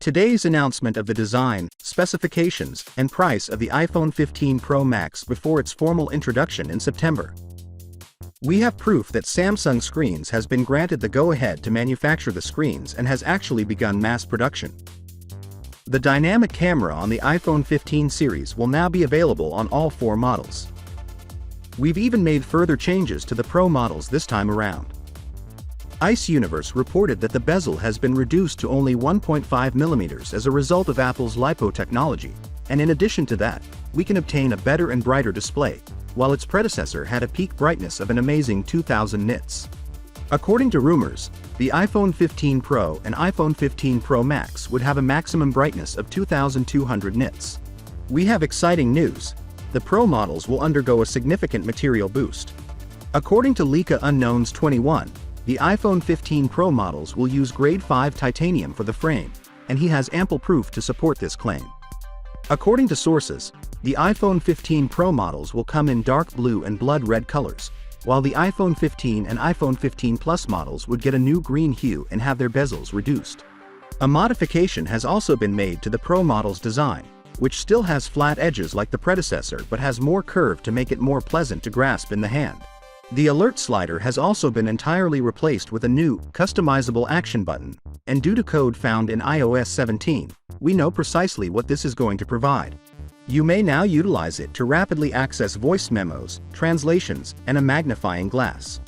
Today's announcement of the design, specifications, and price of the iPhone 15 Pro Max before its formal introduction in September. We have proof that Samsung Screens has been granted the go-ahead to manufacture the screens and has actually begun mass production. The dynamic camera on the iPhone 15 series will now be available on all 4 models. We've even made further changes to the Pro models this time around. Ice Universe reported that the bezel has been reduced to only 1.5 mm as a result of Apple's LiPo technology, and in addition to that, we can obtain a better and brighter display, while its predecessor had a peak brightness of an amazing 2000 nits. According to rumors, the iPhone 15 Pro and iPhone 15 Pro Max would have a maximum brightness of 2200 nits. We have exciting news. The Pro models will undergo a significant material boost. According to Leica Unknowns 21, the iPhone 15 Pro models will use grade 5 titanium for the frame, and he has ample proof to support this claim. According to sources, the iPhone 15 Pro models will come in dark blue and blood red colors, while the iPhone 15 and iPhone 15 Plus models would get a new green hue and have their bezels reduced. A modification has also been made to the Pro model's design, which still has flat edges like the predecessor but has more curve to make it more pleasant to grasp in the hand. The alert slider has also been entirely replaced with a new, customizable action button, and due to code found in iOS 17, we know precisely what this is going to provide. You may now utilize it to rapidly access voice memos, translations, and a magnifying glass.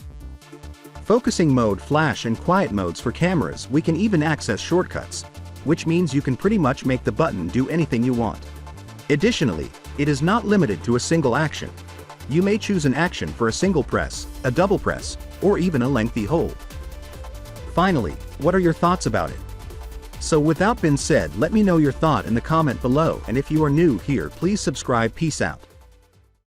Focusing mode, flash, and quiet modes for cameras. We can even access shortcuts, which means you can pretty much make the button do anything you want. Additionally, it is not limited to a single action. You may choose an action for a single press, a double press, or even a lengthy hold. Finally, what are your thoughts about it? So without being said, let me know your thought in the comment below, and if you are new here, please subscribe. Peace out.